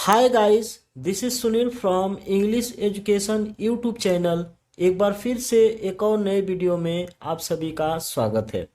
Hi guys, this is Sunil from English education YouTube channel. एक बार फिर से एक और नए वीडियो में आप सभी का स्वागत है।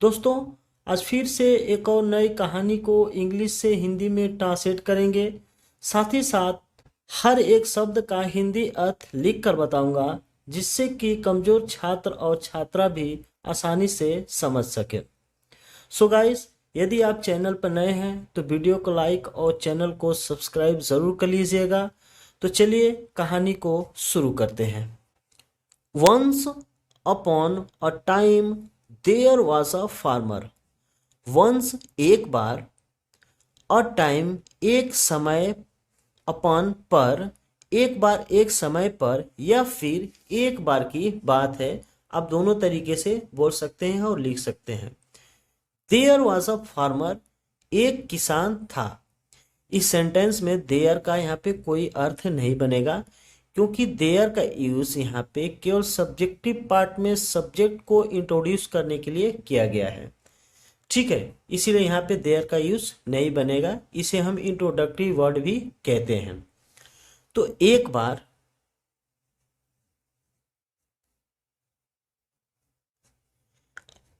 दोस्तों, आज फिर से एक और नई कहानी को इंग्लिश से हिंदी में ट्रांसलेट करेंगे। साथ ही साथ हर एक शब्द का हिंदी अर्थ लिख कर बताऊंगा, जिससे कि कमज़ोर छात्र और छात्रा भी आसानी से समझ सके। सो गाइस, यदि आप चैनल पर नए हैं तो वीडियो को लाइक और चैनल को सब्सक्राइब ज़रूर कर लीजिएगा। तो चलिए कहानी को शुरू करते हैं। Once upon a time there was a farmer. Once एक बार, अ टाइम एक समय, अपॉन पर, एक बार एक समय पर, या फिर एक बार की बात है। आप दोनों तरीके से बोल सकते हैं और लिख सकते हैं। देयर वॉज अ फार्मर, एक किसान था। इस सेंटेंस में देयर का यहाँ पे कोई अर्थ नहीं बनेगा, क्योंकि देयर का यूज यहाँ पे केवल सब्जेक्टिव पार्ट में सब्जेक्ट को इंट्रोड्यूस करने के लिए किया गया है। ठीक है, इसीलिए यहाँ पे देयर का यूज नहीं बनेगा। इसे हम इंट्रोडक्टरी वर्ड भी कहते हैं। तो एक बार,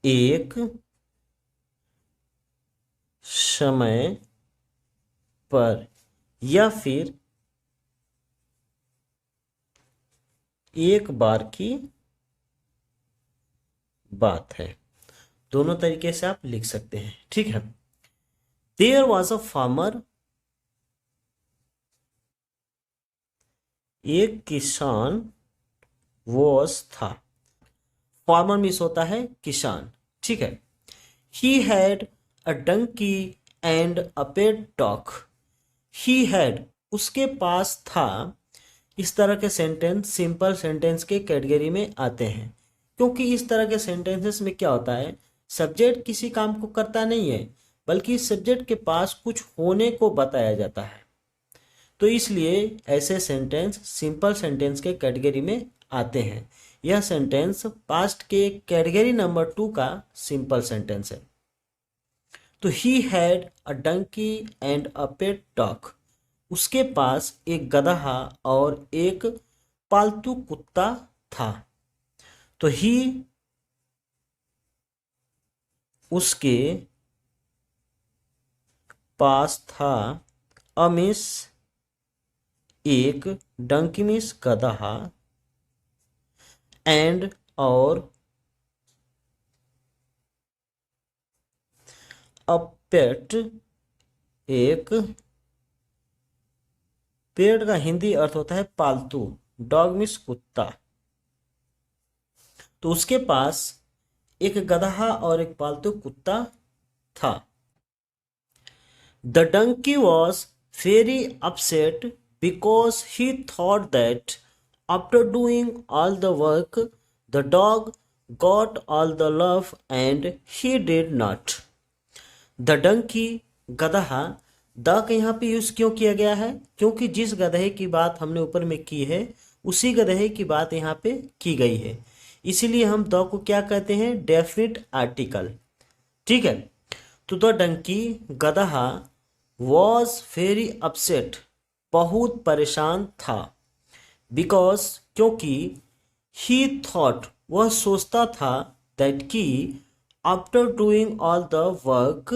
एक समय पर, या फिर एक बार की बात है। दोनों तरीके से आप लिख सकते हैं। ठीक है। देयर वॉज अ फार्मर, एक किसान वॉज था। फार्मर मीन्स होता है किसान। ठीक है। He had a donkey and a pet dog. He had, उसके पास था। इस तरह के सेंटेंस सिंपल सेंटेंस के कैटेगरी में आते हैं, क्योंकि इस तरह के सेंटेंसेस में क्या होता है, सब्जेक्ट किसी काम को करता नहीं है, बल्कि सब्जेक्ट के पास कुछ होने को बताया जाता है। तो इसलिए ऐसे सेंटेंस सिंपल सेंटेंस के कैटेगरी में आते हैं। यह सेंटेंस पास्ट के कैटेगरी नंबर 2 का सिंपल सेंटेंस है। तो he had a donkey and a pet dog. उसके पास एक गधा और एक पालतू कुत्ता था। तो ही, उसके पास था, अमिस एक, डंकी मिस गधा, एंड और, अ पेट एक, पेट का हिंदी अर्थ होता है पालतू, डॉग मीन्स कुत्ता। तो उसके पास एक गधा और एक पालतू कुत्ता था। The donkey was very upset because he thought that after doing all the work the dog got all the love and he did not. The donkey, गधा। द का यहाँ पे यूज क्यों किया गया है? क्योंकि जिस गधे की बात हमने ऊपर में की है, उसी गधे की बात यहाँ पे की गई है। इसीलिए हम द को क्या कहते हैं? Definite article. ठीक है। तो द डंकी, गधा, वॉज वेरी अपसेट, बहुत परेशान था। बिकॉज, क्योंकि, ही थॉट, वह सोचता था, दैट कि, after doing all the work,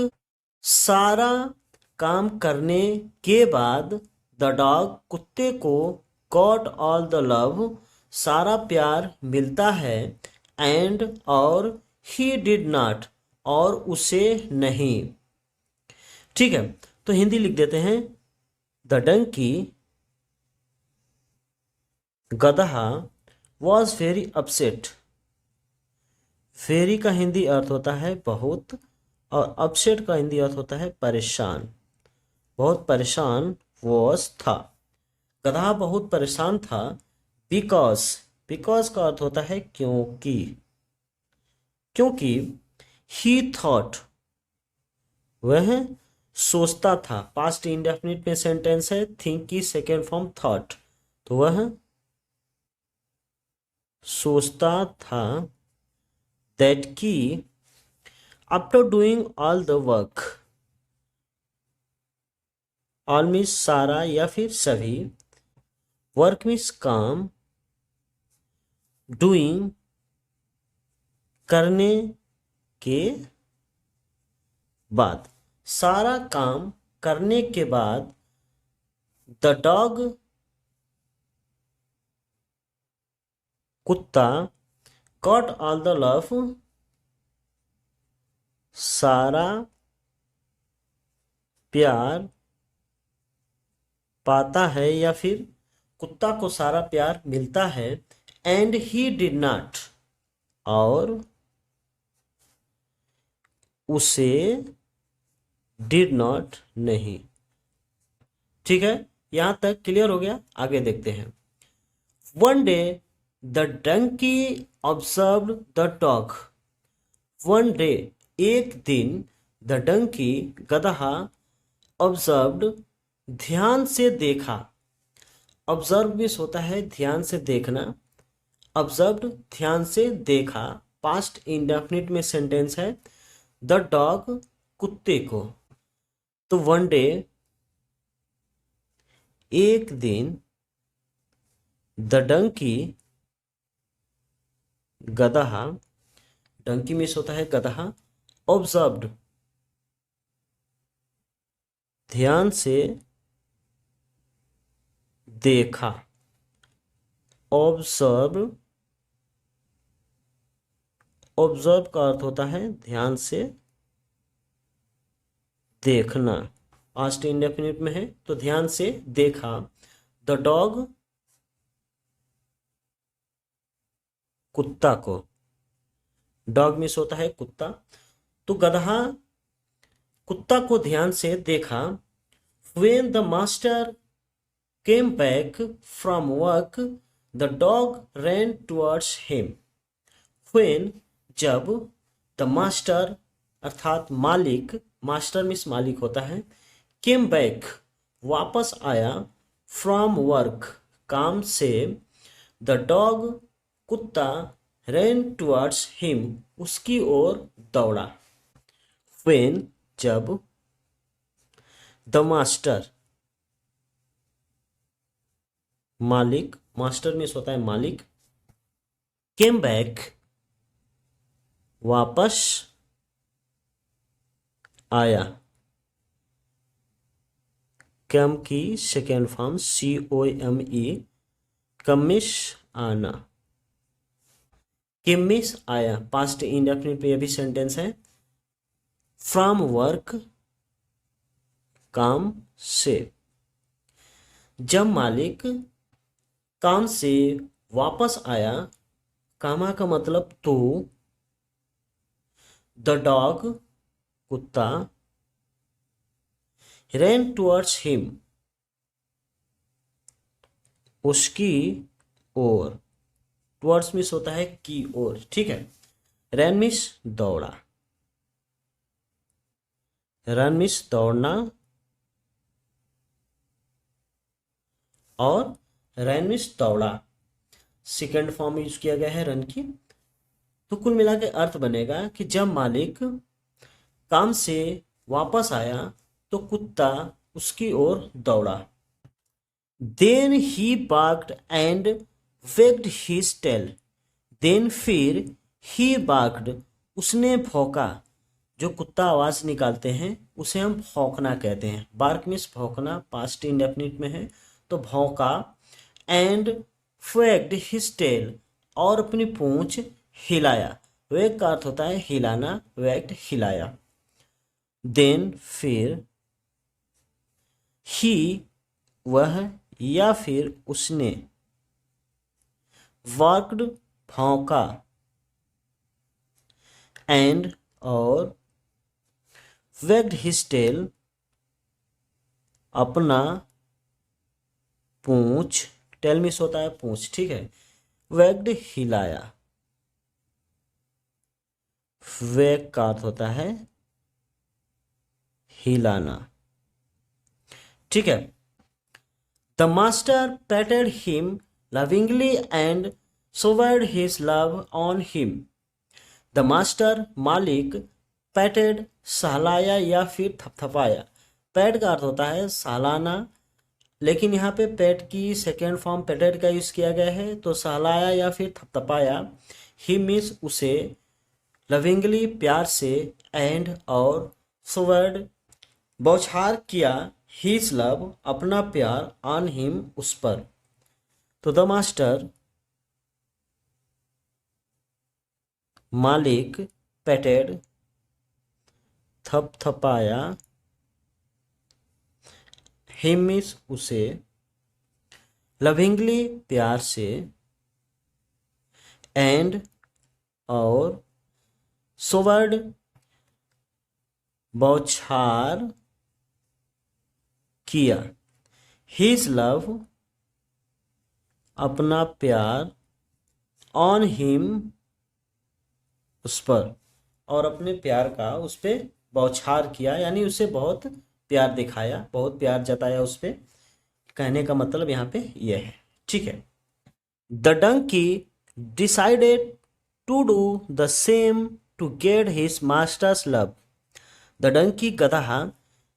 सारा काम करने के बाद, द डॉग, कुत्ते को, गॉट ऑल द लव, सारा प्यार मिलता है, एंड और, ही डिड नॉट, और उसे नहीं। ठीक है। तो हिंदी लिख देते हैं। द डंकी, गधा, वॉज वेरी अपसेट। वेरी का हिंदी अर्थ होता है बहुत, और अपसेट का हिंदी अर्थ होता है परेशान। बहुत परेशान, वॉज था। गधा बहुत परेशान था। बिकॉज, बिकॉज का अर्थ होता है क्योंकि। क्योंकि ही थॉट, वह सोचता था। पास्ट इंडेफिनिट में सेंटेंस है, थिंक की सेकेंड फॉर्म थॉट। तो वह सोचता था, दैट की, after doing all the work, all means सारा या फिर सभी, वर्क मीन्स काम, डूइंग करने के बाद, सारा काम करने के बाद, द डॉग कुत्ता, गॉट ऑल द लव सारा प्यार पाता है या फिर कुत्ता को सारा प्यार मिलता है, एंड ही डिड नॉट और उसे डिड नॉट नहीं। ठीक है, यहां तक क्लियर हो गया। आगे देखते हैं। One day the donkey observe the dog. One day एक दिन, द डंकी गदहा, ऑब्जर्व्ड ध्यान से देखा। ऑब्जर्व भी होता है ध्यान से देखना, ऑब्जर्व्ड ध्यान से देखा, पास्ट इंडेफिनिट में सेंटेंस है। द डॉग कुत्ते को, तो वन डे एक दिन, द डंकी गदहा, डंकी मिस होता है गदहा, ऑब्जर्व्ड ध्यान से देखा, ऑब्जर्व, ऑब्जर्व का अर्थ होता है ध्यान से देखना, पास्ट इंडेफिनिट में है तो ध्यान से देखा। द डॉग कुत्ता को, डॉग मिस होता है कुत्ता, तो गधा कुत्ता को ध्यान से देखा। When the master came back from work, the dog ran towards him. When जब, the master अर्थात मालिक, मास्टर मिस मालिक होता है, came back वापस आया, from work काम से, the dog कुत्ता ran towards him उसकी ओर दौड़ा। When जब, द मास्टर मालिक, मास्टर में होता है मालिक, केम बैक वापस आया, कम की सेकेंड फॉर्म COME, कमिश आना, केमिस आया, पास्ट इंडेफिनिट पे यह भी सेंटेंस है। फ्रॉम वर्क काम से, जब मालिक काम से वापस आया, कामा का मतलब तो, द डॉग कुत्ता, ran towards him उसकी ओर, टुवर्ड्स मिस होता है की ओर, ठीक है। रन मिस दौड़ा, रन मिस दौड़ना, और रन मिस दौड़ा सेकेंड फॉर्म यूज किया गया है रन की। तो कुल मिला के अर्थ बनेगा कि जब मालिक काम से वापस आया तो कुत्ता उसकी ओर दौड़ा। Then he barked and wagged his tail, then फिर ही बार्क्ड उसने भौंका, जो कुत्ता आवाज निकालते हैं उसे हम भौंकना कहते हैं। बार्क मीन्स भौंकना, पास्ट इंडेफिनिट में है तो भौंका, एंड वेग्ड हिज टेल और अपनी पूंछ हिलाया, वेग का अर्थ होता है हिलाना, वेग्ड हिलाया। देन फिर, ही वह या फिर उसने, वर्कड भौंका, एंड और, वेग्ड हिज टेल अपना पूंछ, टेल मिस होता है पूंछ, ठीक है। वेग्ड हिलाया, वेग का अर्थ होता है हिलाना, ठीक है। The master पैटेड him lovingly and showered his love on him. The master मालिक, पैटेड सहलाया या फिर थपथपाया, पैट का अर्थ होता है सालाना, लेकिन यहाँ पे पैट की सेकेंड फॉर्म पेटेड का यूज़ किया गया है। तो सहलाया या फिर थपथपाया, ही मीन्स उसे, लविंगली प्यार से, एंड और सुवर्ड बौछार किया, हीज लव अपना प्यार, ऑन हिम उस पर। तो द मास्टर मालिक, पेटेड थपथपाया, हिम मीन्स उसे, लविंगली प्यार से, एंड और सोवर्ड बौछार किया, हिज लव अपना प्यार, ऑन हिम उस पर, और अपने प्यार का उस पर बौछार किया, यानी उसे बहुत प्यार दिखाया, बहुत प्यार जताया उस पर। कहने का मतलब यहाँ पे यह है। ठीक है। The donkey decided to do the same to get his master's love. The donkey गधा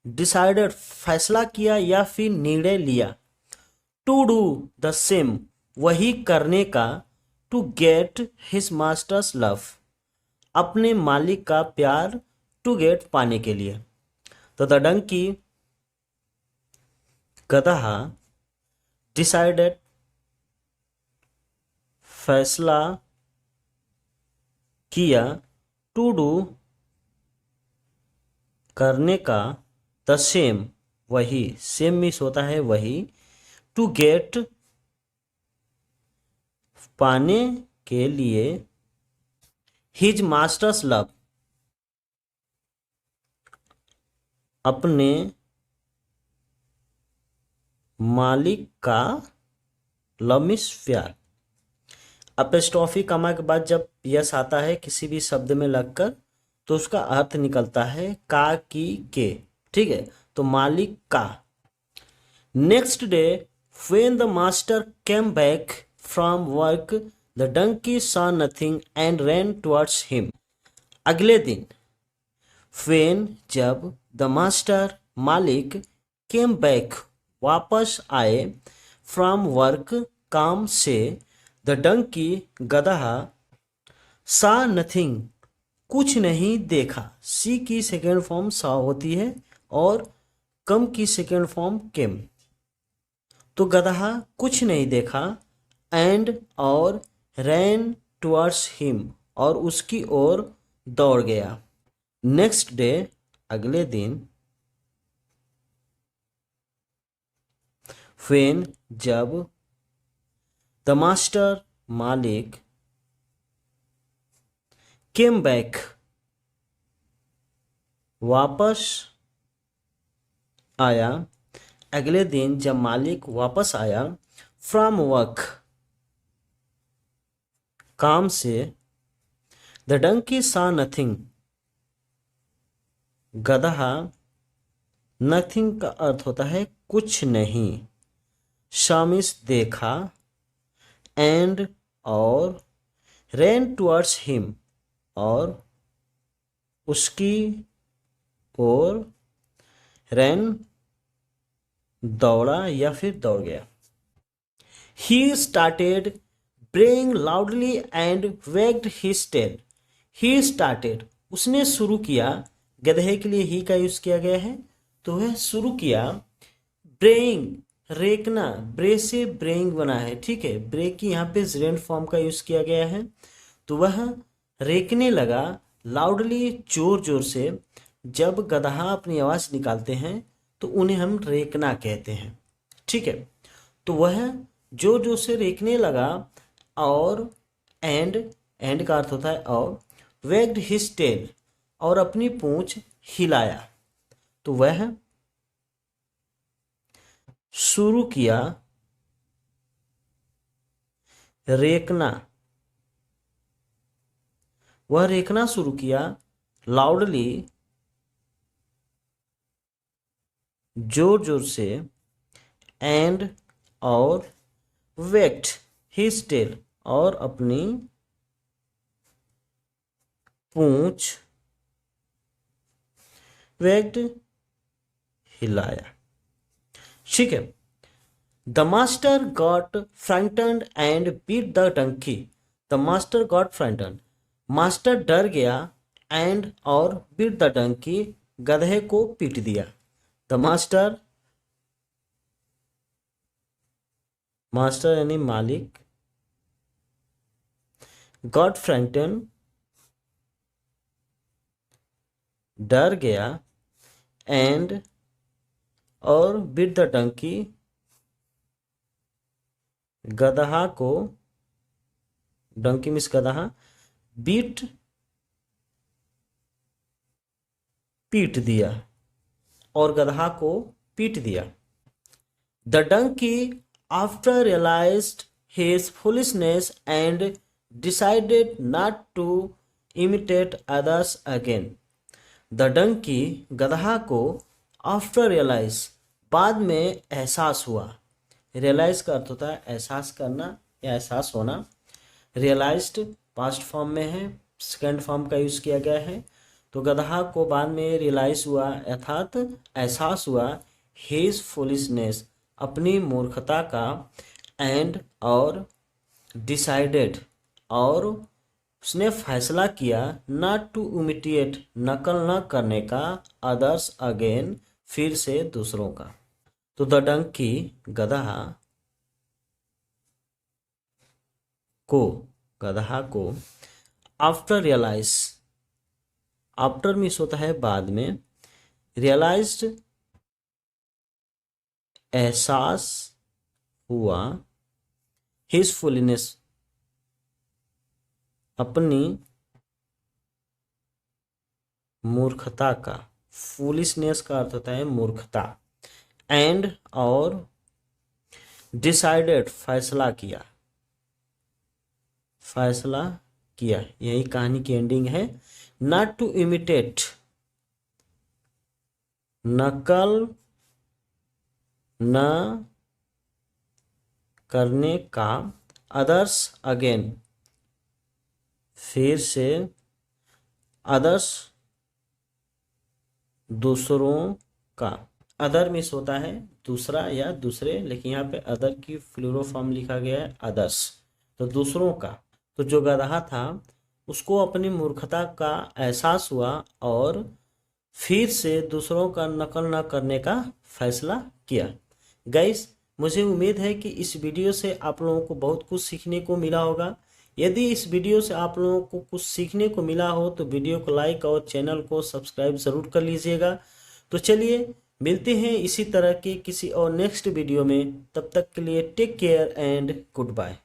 डिसाइडेड फैसला किया या फिर निर्णय लिया, टू डू द सेम वही करने का, to get his master's love अपने मालिक का प्यार, टू गेट पाने के लिए। तो द डंकी गधा डिसाइडेड फैसला किया, टू डू करने का, द सेम वही, सेम मीन्स होता है वही, टू गेट पाने के लिए, हिज मास्टर्स लव अपने मालिक का, लव मीन्स प्यार। एपोस्ट्रोफी कमा के बाद जब यस आता है किसी भी शब्द में लगकर तो उसका अर्थ निकलता है का की के। ठीक है, तो मालिक का। Next day when the master came back from work, the donkey saw nothing and ran towards him. अगले दिन व्हेन जब, द मास्टर मालिक, केम बैक वापस आए, फ्रॉम वर्क काम से, द डंकी गधा, सा नथिंग कुछ नहीं देखा। सी की सेकेंड फॉर्म सा होती है और कम की सेकेंड फॉर्म केम। तो गधा कुछ नहीं देखा, एंड और रैन टुवर्ड्स हिम और उसकी ओर दौड़ गया। नेक्स्ट डे अगले दिन, व्हेन जब, द मास्टर मालिक, केम बैक वापस आया, अगले दिन जब मालिक वापस आया, फ्रॉम वर्क काम से, द डंकी सा नथिंग गधा, नथिंग का अर्थ होता है कुछ नहीं, शामिस देखा, एंड और रैन टुवर्ड्स हिम और उसकी ओर, रैन दौड़ा या फिर दौड़ गया। He started braying loudly and wagged his tail. He started उसने शुरू किया, गधे के लिए ही का यूज किया गया है, तो वह शुरू किया, ब्रेइंग रेकना, ब्रे से ब्रेइंग बना है। ठीक है, ब्रे की यहाँ पे जेरेंट फॉर्म का यूज किया गया है। तो वह रेकने लगा, लाउडली जोर जोर से। जब गधा अपनी आवाज निकालते हैं तो उन्हें हम रेकना कहते हैं। ठीक है, तो वह जोर जोर से रेकने लगा, और एंड का अर्थ होता है और, वेग्ड हिज टेल और अपनी पूंछ हिलाया। तो वह शुरू किया रेकना, वह रेकना शुरू किया, लाउडली जोर जोर से, एंड और वेक्ट हिज टेल और अपनी पूंछ, वेक्ट हिलाया। ठीक है। The master got frightened and beat the donkey. The master got frightened, master डर गया, एंड और बीट द डंकी, गधे को पीट दिया। द मास्टर, मास्टर यानी मालिक, गॉट फ्राइटन्ड डर गया, एंड और बीट द डंकी, गदहा को, डंकी मिस गदहा, बीट पीट दिया, और गदहा को पीट दिया। The donkey after realized his foolishness and decided not to imitate others again. The donkey, गदहा को, आफ्टर रियलाइज, बाद में एहसास हुआ। रियलाइज का अर्थ होता है एहसास करना या एहसास होना। रियलाइज्ड पास्ट फॉर्म में है, सेकेंड फॉर्म का यूज़ किया गया है। तो गदहा को बाद में रियलाइज हुआ अर्थात एहसास हुआ, हिज फुलिशनेस, अपनी मूर्खता का, एंड और डिसाइडेड, और उसने फैसला किया, नॉट टू इमिटेट, नकल न करने का, अदर्स अगेन, फिर से दूसरों का। तो द डंकी, गदहा को आफ्टर रियलाइज, आफ्टर मीन्स होता है बाद में, रियलाइज्ड एहसास हुआ, हिज फुलिनेस अपनी मूर्खता का, फूलिशनेस का अर्थ होता है मूर्खता, एंड और डिसाइडेड फैसला किया, फैसला किया, यही कहानी की एंडिंग है। नॉट टू इमिटेट, नकल न करने का, अदर्स अगेन, फिर से, अदर्स दूसरों का। अदर मिस होता है दूसरा या दूसरे, लेकिन यहाँ पे अदर की फ्लूरो फॉर्म लिखा गया है अदर्स, तो दूसरों का। तो जो गदहा था उसको अपनी मूर्खता का एहसास हुआ और फिर से दूसरों का नकल न करने का फैसला किया। गाइस, मुझे उम्मीद है कि इस वीडियो से आप लोगों को बहुत कुछ सीखने को मिला होगा। यदि इस वीडियो से आप लोगों को कुछ सीखने को मिला हो तो वीडियो को लाइक और चैनल को सब्सक्राइब ज़रूर कर लीजिएगा। तो चलिए मिलते हैं इसी तरह के किसी और नेक्स्ट वीडियो में। तब तक के लिए take care and good bye.